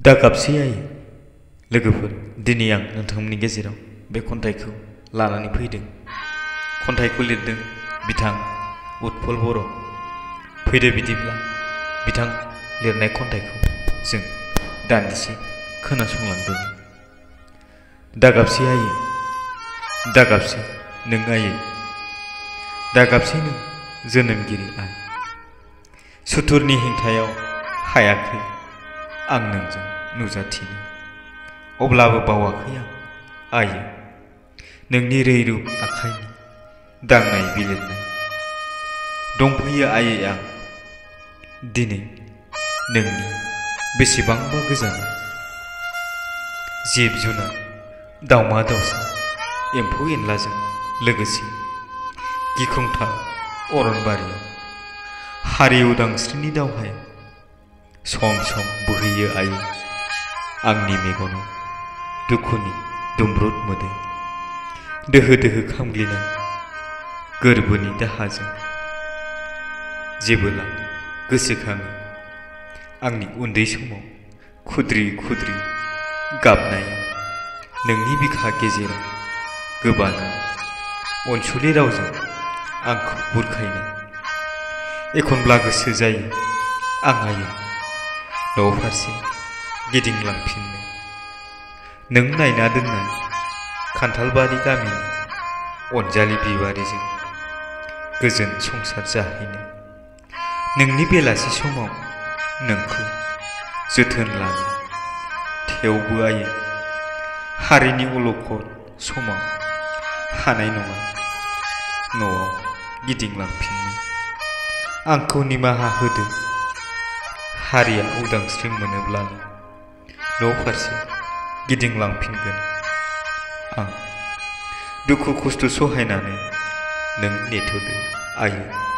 दा गाबसै आयै लोगोफोर दिनै आं नोंथांमोननि गेजेराव बे खन्थाइखौ लानानै फैदों। खन्थाइखौ लिरदों बिथां उत्पल बर'। फैदो बिदिब्ला बिथां लिरनाय खन्थाइखौ जों दान्दिसे खोनासंलांदोनि। दा गाबसै आयै दा गाबसै नों आयै, दा गाबसै नों जोनोमगिरि आइ। सुथुरनि हेंथायाव हायाखै आं नोंजों नुजाथिनो, अब्लाबो बावाखै आं आयै नोंनि रैरुब आखाइनि दांनाय बिलिरनाय। दंफैयो आयै आं दिनै नोंनि बेसेबांबा गोजानाव, जिब जुनार दावमा दावसा एम्फौ एनलाजों लोगोसे गिख्रंथाव अरनबारियाव हारि उदांस्रिनि दावहायाव सम सम बोहैयो आयै आंनि मेगनाव दुखुनि दुंब्रुद मोदै। दोहो दोहो खामग्लिनाय गोरबोनि दाहाजों जेबोला गोसोखाङो आंनि उन्दै समाव खुद्रि खुद्रि गाबनाया नोंनि बिखा गेजेराव गोबाना अनसुलि रावजों आंखौ बुरखायनाय। एखनब्ला गोसो जायो आं आयै न' फारसे गिदिंलांफिननो, नों नायना दोननाय खान्थालबारि गामिनि अनजालि बिबारिजों गोजोन संसार जाहैनो। नोंनि बेलासि समाव नोंखौ जोथोन लानो, थेवबो आयै हारिनि अलखद समाव हानाय नङा न'आव गिदिंलांफिननो। आंखौ निमाहा होदो, हारिया उदांस्रि मोनोब्लानो न' फारसे गिदिंलांफिनगोन आं। दुखु खस्थ' सहायनानै नों नेथ'दो आयै।